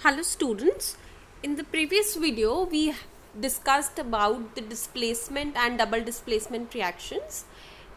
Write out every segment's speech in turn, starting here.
Hello students, in the previous video we discussed about the displacement and double displacement reactions,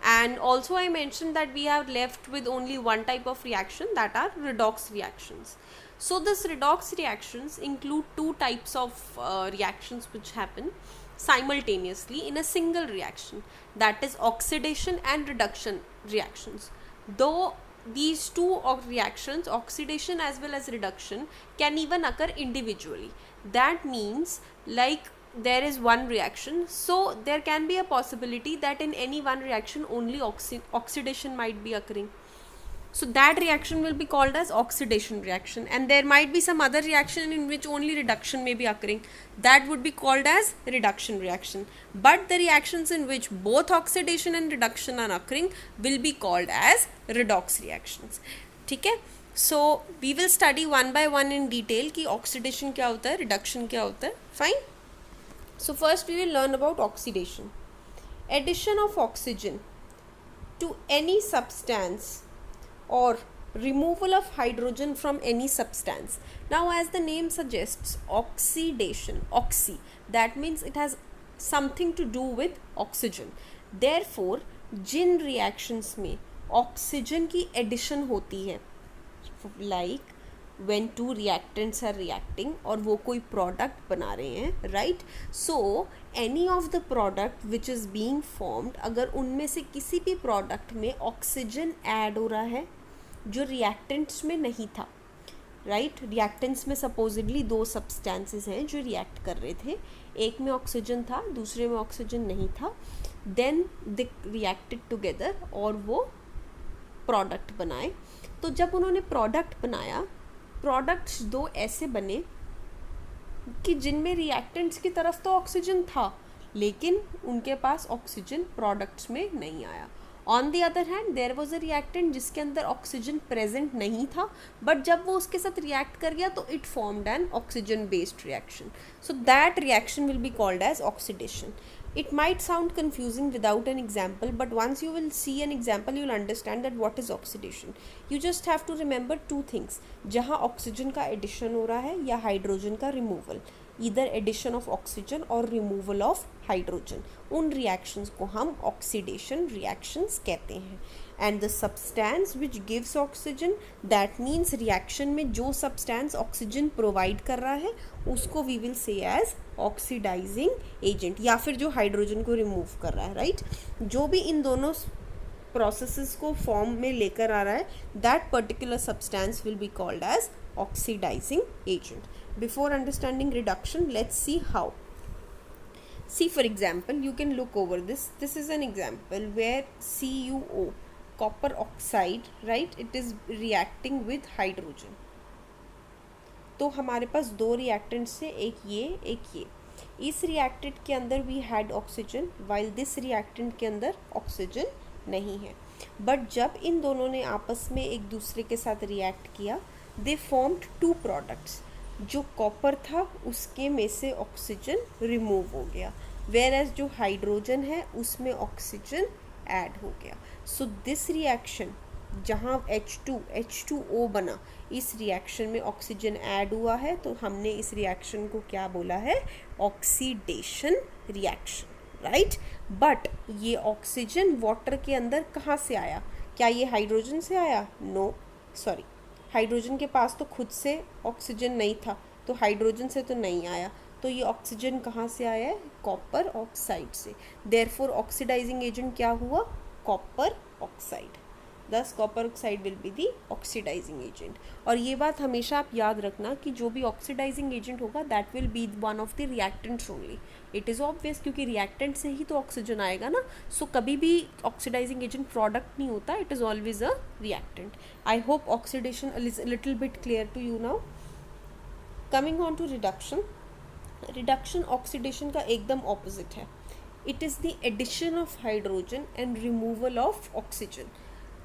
and also I mentioned that we are left with only one type of reaction, that are redox reactions. So this redox reactions include two types of reactions which happen simultaneously in a single reaction, that is oxidation and reduction reactions. Though these two reactions, oxidation as well as reduction, can even occur individually. That means, like, there is one reaction, so there can be a possibility that in any one reaction only oxidation might be occurring. So that reaction will be called as oxidation reaction, and there might be some other reaction in which only reduction may be occurring. That would be called as reduction reaction. But the reactions in which both oxidation and reduction are occurring will be called as redox reactions. ठीक है? So we will study one by one in detail कि oxidation क्या होता है, reduction क्या होता है. Fine? So first we will learn about oxidation. Addition of oxygen to any substance or removal of hydrogen from any substance. Now, as the name suggests, oxidation, oxy, that means it has something to do with oxygen. Therefore, Jin reactions में oxygen की addition होती है, like when two reactants are reacting और वो कोई product बना रहे हैं, right? So any of the product which is being formed, अगर उनमें से किसी भी product में oxygen add हो रहा है जो reactants में नहीं था, right? reactants में supposedly दो substances हैं जो react कर रहे थे, एक में oxygen था, दूसरे में oxygen नहीं था, then they reacted together और वो product बनाए. तो जब उन्होंने प्रोडक्ट बनाया, प्रोडक्ट्स दो ऐसे बने कि जिनमें रिएक्टेंट्स की तरफ तो ऑक्सीजन था लेकिन उनके पास ऑक्सीजन प्रोडक्ट्स में नहीं आया. On the other hand there was a reactant जिसके अंदर ऑक्सीजन प्रेजेंट नहीं था, बट जब वो उसके साथ रिएक्ट कर गया तो it formed an oxygen based reaction. So that reaction will be called as oxidation. It might sound confusing without an example, but once you will see an example, you will understand that what is oxidation. You just have to remember two things. जहाँ oxygen का addition हो रहा है या hydrogen का removal, either addition of oxygen or removal of hydrogen, उन reactions को हम oxidation reactions कहते हैं. And the substance which gives oxygen, that means reaction में जो substance oxygen provide कर रहा है उसको we will say as oxidizing agent, या फिर जो हाइड्रोजन को रिमूव कर रहा है, राइट? जो भी इन दोनों प्रोसेसेस को फॉर्म में लेकर आ रहा है, that particular substance will be called as oxidising agent. Before understanding reduction, let's see how. See, for example, you can look over this. This is an example where CuO, copper oxide, right, it is reacting with hydrogen. तो हमारे पास दो reactants से, एक ये. इस reactant के अंदर we had oxygen, while this reactant के अंदर ऑक्सीजन नहीं है. बट जब इन दोनों ने आपस में एक दूसरे के साथ रिएक्ट किया, दे फॉर्म्ड टू प्रोडक्ट्स. जो कॉपर था उसके में से ऑक्सीजन रिमूव हो गया, वेयर एज जो हाइड्रोजन है उसमें ऑक्सीजन ऐड हो गया. सो दिस रिएक्शन जहाँ H2O बना, इस रिएक्शन में ऑक्सीजन ऐड हुआ है, तो हमने इस रिएक्शन को क्या बोला है? Oxidation reaction, right? बट ये ऑक्सीजन वाटर के अंदर कहाँ से आया? क्या ये हाइड्रोजन से आया? नो, सॉरी, हाइड्रोजन के पास तो खुद से ऑक्सीजन नहीं था, तो हाइड्रोजन से तो नहीं आया. तो ये ऑक्सीजन कहाँ से आया है? कॉपर ऑक्साइड से. देयरफॉर ऑक्सीडाइजिंग एजेंट क्या हुआ? Copper oxide. Thus copper oxide will be the oxidising agent. और ये बात हमेशा आप याद रखना कि जो भी ऑक्सीडाइजिंग एजेंट होगा that will be one of the reactants only. It is obvious, क्योंकि रिएक्टेंट से ही तो ऑक्सीजन आएगा ना. सो कभी भी ऑक्सीडाइजिंग एजेंट प्रोडक्ट नहीं होता, it is always a reactant. I hope oxidation is little bit clear to you now. Coming on to reduction. Reduction oxidation का एकदम ऑपोजिट है. It is the addition of hydrogen and removal of oxygen.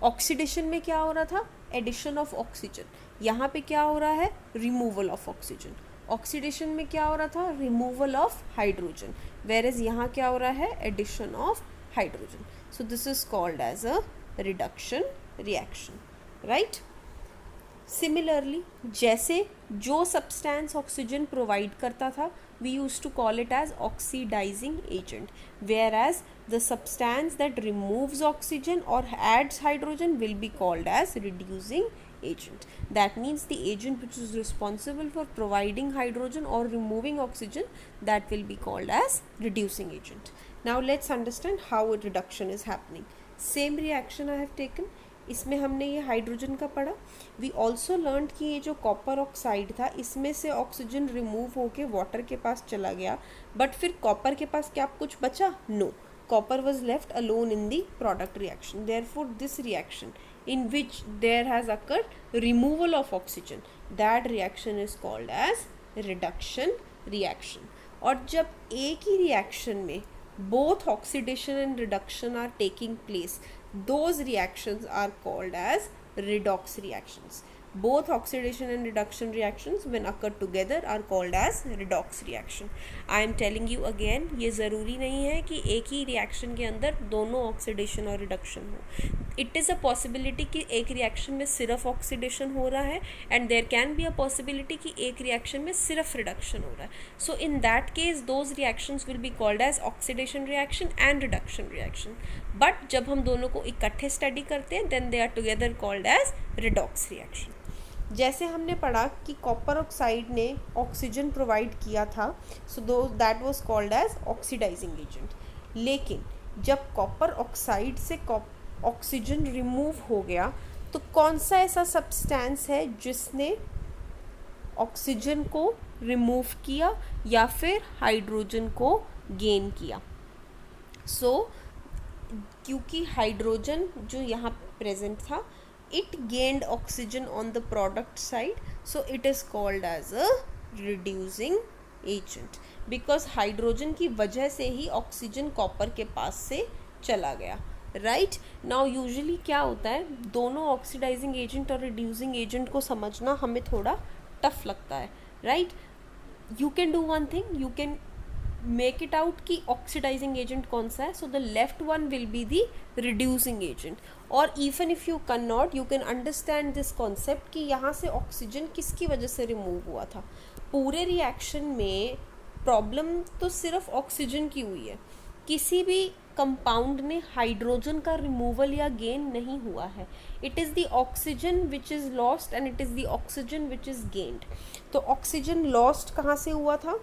Oxidation में क्या हो रहा था? Addition of oxygen. यहाँ पे क्या हो रहा है? Removal of oxygen. ऑक्सीडेशन में क्या हो रहा था? Removal of hydrogen. Whereas यहाँ क्या हो रहा है? Addition of hydrogen. So this is called as a reduction reaction, right? Similarly जैसे जो सब्सटेंस ऑक्सीजन प्रोवाइड करता था we used to call it as oxidizing agent, whereas the substance that removes oxygen or adds hydrogen will be called as reducing agent. That means the agent which is responsible for providing hydrogen or removing oxygen, that will be called as reducing agent. Now let's understand how a reduction is happening. Same reaction I have taken, इसमें हमने ये hydrogen का पढ़ा. We also learn कि ये जो copper oxide था इसमें से ऑक्सीजन रिमूव होके वाटर के पास चला गया, बट फिर कॉपर के पास क्या कुछ बचा? No, copper was left alone in the product reaction. Therefore this reaction in which there has occurred removal of oxygen, that reaction is called as reduction reaction. और जब एक ही reaction में both oxidation and reduction are taking place, those reactions are called as redox reactions. Both oxidation and reduction reactions when occur together are called as redox reaction. I am telling you again, ये ज़रूरी नहीं है कि एक ही reaction के अंदर दोनों oxidation और reduction हो. It is a possibility कि एक reaction में सिर्फ oxidation हो रहा है and there can be a possibility कि एक reaction में सिर्फ reduction हो रहा है. So in that case those reactions will be called as oxidation reaction and reduction reaction. But जब हम दोनों को इकट्ठे study करते हैं then they are together called as redox reaction. जैसे हमने पढ़ा कि कॉपर ऑक्साइड ने ऑक्सीजन प्रोवाइड किया था, so that was called as oxidising agent. लेकिन जब कॉपर ऑक्साइड से ऑक्सीजन रिमूव हो गया तो कौन सा ऐसा सब्सटेंस है जिसने ऑक्सीजन को रिमूव किया या फिर हाइड्रोजन को गेन किया? क्योंकि हाइड्रोजन जो यहाँ प्रेजेंट था, it gained oxygen on the product side, so it is called as a reducing agent, because hydrogen की वजह से ही ऑक्सीजन कॉपर के पास से चला गया. राइट नाउ यूजुअली क्या होता है, दोनों ऑक्सीडाइजिंग एजेंट और रिड्यूसिंग एजेंट को समझना हमें थोड़ा टफ लगता है. Right, you can do one thing, you can make it out कि ऑक्सीडाइजिंग एजेंट कौन सा है. So the left one will be the reducing agent. और even if you can not, you can understand this concept कि यहाँ से oxygen किसकी वजह से रिमूव हुआ था. पूरे रिएक्शन में प्रॉब्लम तो सिर्फ ऑक्सीजन की हुई है, किसी भी कंपाउंड ने हाइड्रोजन का रिमूवल या गेन नहीं हुआ है. It is the oxygen which is lost and it is the oxygen which is gained. तो ऑक्सीजन लॉस्ट कहाँ से हुआ था?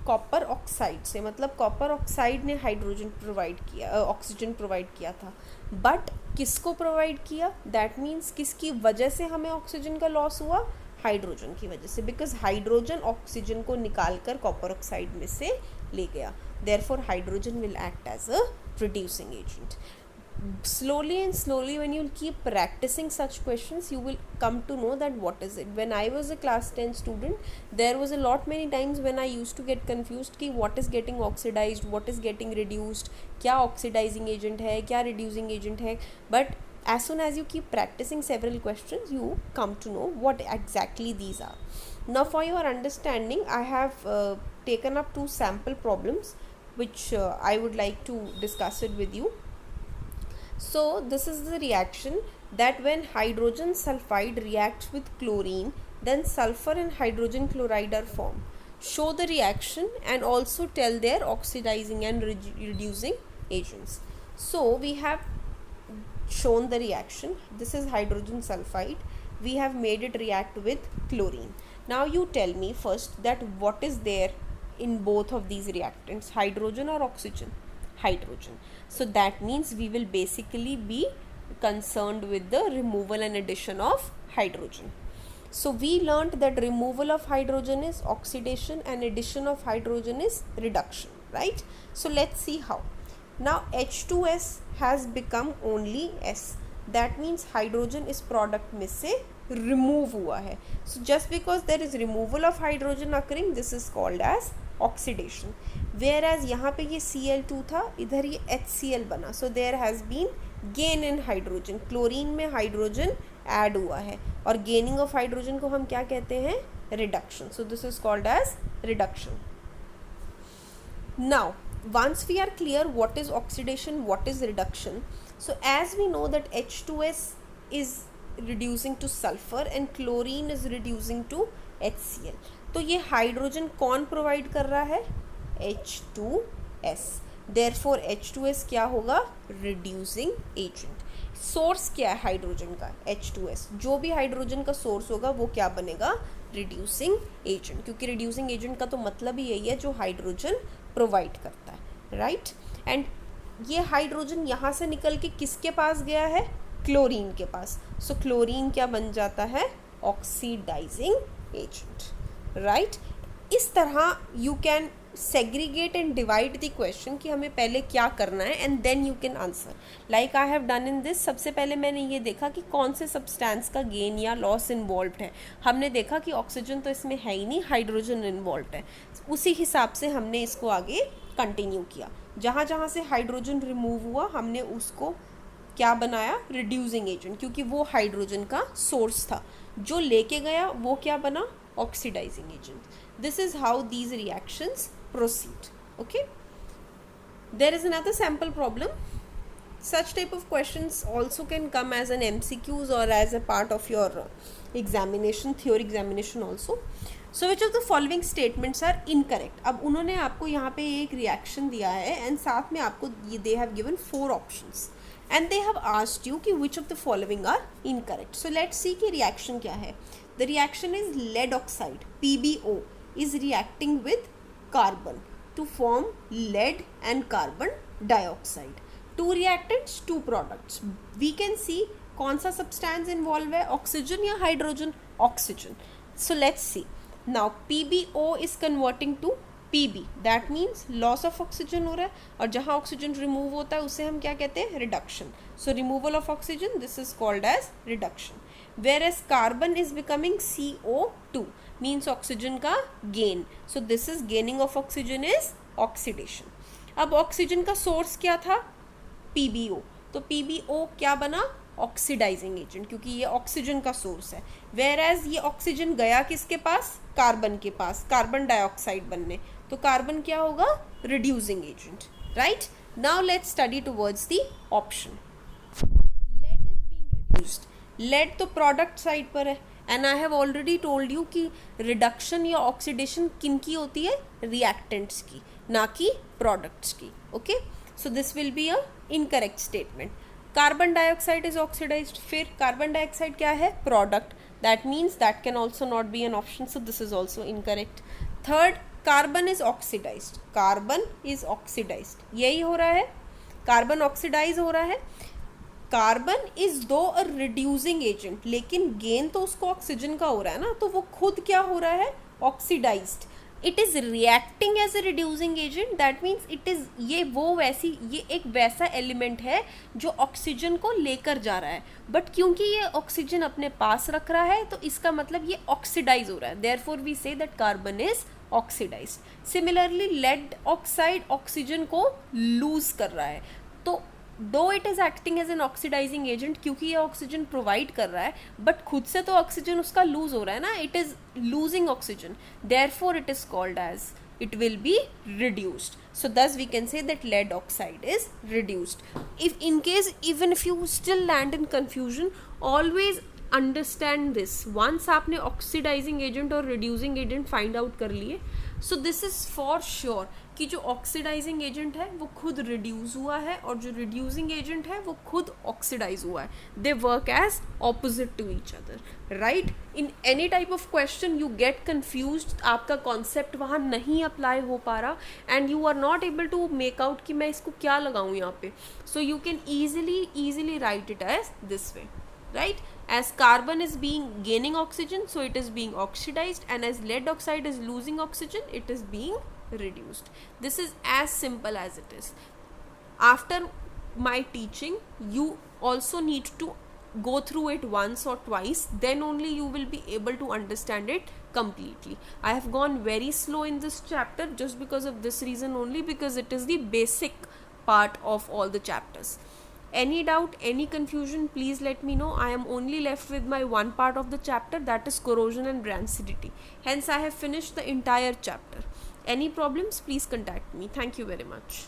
कॉपर ऑक्साइड से. मतलब कॉपर ऑक्साइड ने हाइड्रोजन प्रोवाइड किया, ऑक्सीजन प्रोवाइड किया था, बट किसको प्रोवाइड किया? दैट मीन्स किसकी वजह से हमें ऑक्सीजन का लॉस हुआ? हाइड्रोजन की वजह से, बिकॉज हाइड्रोजन ऑक्सीजन को निकाल कर कॉपर ऑक्साइड में से ले गया. Therefore hydrogen will act as a reducing agent. Slowly and slowly, when you'll keep practicing such questions, you will come to know that what is it. When I was a class 10 student, there was a lot many times when I used to get confused कि what is getting oxidized, what is getting reduced, क्या oxidizing agent है, क्या reducing agent है. But as soon as you keep practicing several questions, you come to know what exactly these are. Now for your understanding, I have taken up 2 sample problems which I would like to discuss it with you. So this is the reaction that when hydrogen sulfide reacts with chlorine, then sulfur and hydrogen chloride are formed. Show the reaction and also tell their oxidizing and reducing agents. So we have shown the reaction. This is hydrogen sulfide. We have made it react with chlorine. Now you tell me first that what is there in both of these reactants, hydrogen or oxygen? Hydrogen. So that means we will basically be concerned with the removal and addition of hydrogen. So we learnt that removal of hydrogen is oxidation and addition of hydrogen is reduction, right? So let's see how. Now H2S has become only S. That means hydrogen is product में से remove हुआ है. So just because there is removal of hydrogen occurring, this is called as oxidation. Whereas यहाँ पे ये Cl2 था, इधर ये HCl बना. So there has been gain in hydrogen. Chlorine में हाइड्रोजन ऐड हुआ है और gaining of hydrogen को हम क्या कहते हैं? Reduction. So this is called as reduction. Now once we are clear what is oxidation, what is reduction, so as we know that H2S is reducing to sulfur and chlorine is reducing to HCl. तो ये hydrogen कौन provide कर रहा है? H2S. Therefore H2S क्या होगा? Reducing agent. Source क्या है हाइड्रोजन का? H2S. जो भी हाइड्रोजन का सोर्स होगा वो क्या बनेगा? रिड्यूसिंग एजेंट, क्योंकि रिड्यूसिंग एजेंट का तो मतलब ही यही है जो हाइड्रोजन प्रोवाइड करता है, राइट. एंड ये हाइड्रोजन यहाँ से निकल के किसके पास गया है? क्लोरीन के पास. सो क्लोरीन क्या बन जाता है? Oxidising agent, right. इस तरह you can segregate and divide the question कि हमें पहले क्या करना है and then you can answer, like I have done in this. सबसे पहले मैंने ये देखा कि कौन से सब्सटेंस का गेन या लॉस इन्वॉल्व्ड है. हमने देखा कि ऑक्सीजन तो इसमें है ही नहीं, हाइड्रोजन इन्वॉल्व्ड है. उसी हिसाब से हमने इसको आगे कंटिन्यू किया. जहाँ जहाँ से हाइड्रोजन रिमूव हुआ हमने उसको क्या बनाया? रिड्यूसिंग एजेंट, क्योंकि वो हाइड्रोजन का सोर्स था. जो लेके गया वो क्या बना? Oxidising agent. This is how these reactions proceed. Okay. There is another sample problem. Such type of questions also can come as an MCQs or as a part of your examination, theory examination also. So which of the following statements are incorrect? अब उन्होंने आपको यहाँ पे एक reaction दिया है and साथ में आपको they have given 4 options and they have asked you कि which of the following are incorrect. So let's see कि reaction क्या है. The reaction is lead oxide, PbO, is reacting with carbon to form lead and carbon dioxide. 2 reactants, 2 products. We can see कौन सा substance involved है? Oxygen या hydrogen? Oxygen. So let's see. Now PbO is converting to Pb. That means loss of oxygen हो रहा है, और जहाँ oxygen remove होता है उसे हम क्या कहते हैं? Reduction. So removal of oxygen, this is called as reduction. Whereas carbon is becoming CO2, means oxygen का gain. So this is gaining of oxygen is oxidation. अब oxygen का source क्या था? PbO. तो PbO क्या बना? ऑक्सीडाइजिंग एजेंट, क्योंकि ये ऑक्सीजन का सोर्स है. Whereas ये ऑक्सीजन गया किसके पास? कार्बन के पास, कार्बन डाइऑक्साइड बनने. तो कार्बन क्या होगा? Reducing agent, right. Now let's study towards the option. Lead is being reduced. Lead तो प्रोडक्ट साइड पर है and I have already told you कि रिडक्शन या ऑक्सीडेशन किन की होती है? रिएक्टेंट्स की, ना कि प्रोडक्ट्स की. Okay, so this will be a incorrect statement. Carbon dioxide is oxidised. फिर कार्बन डाइऑक्साइड क्या है? Product. That means that can also not be an option, so this is also incorrect. Third, carbon is oxidised. Carbon is oxidised, यही हो रहा है, carbon oxidise हो रहा है. कार्बन इज दो अ रिड्यूसिंग एजेंट, लेकिन गेन तो उसको ऑक्सीजन का हो रहा है ना, तो वो खुद क्या हो रहा है? Oxidised. It is reacting as a reducing agent. That means it is, ये एक वैसा एलिमेंट है जो ऑक्सीजन को लेकर जा रहा है, बट क्योंकि ये ऑक्सीजन अपने पास रख रहा है तो इसका मतलब ये ऑक्सीडाइज हो रहा है. Therefore we say that carbon is oxidised. Similarly lead oxide oxygen को लूज कर रहा है, तो though it is acting as an oxidising agent, क्योंकि ये ऑक्सीजन प्रोवाइड कर रहा है, बट खुद से तो ऑक्सीजन उसका लूज हो रहा है ना, it is losing oxygen. Therefore it is called as, it will be reduced. So thus we can say that lead oxide is reduced. If in case, even if you still land in confusion, always understand this. Once आपने oxidizing agent और reducing agent find out कर लिए, so this is for sure कि जो oxidising agent है वो खुद reduce हुआ है और जो रिड्यूसिंग एजेंट है वो खुद ऑक्सीडाइज हुआ है. They work as opposite to each other, right. In any type of question you get confused, आपका कॉन्सेप्ट वहाँ नहीं अप्लाई हो पा रहा and you are not able to make out कि मैं इसको क्या लगाऊँ यहाँ पे. So you can easily write it as this way, right? As carbon is gaining oxygen, so it is being oxidized, and as lead oxide is losing oxygen, it is being reduced. This is as simple as it is. After my teaching, you also need to go through it once or twice, then only you will be able to understand it completely. I have gone very slow in this chapter just because of this reason only, because it is the basic part of all the chapters. Any doubt, any confusion, please let me know. I am only left with my one part of the chapter, that is corrosion and rancidity. Hence I have finished the entire chapter. Any problems, please contact me. Thank you very much.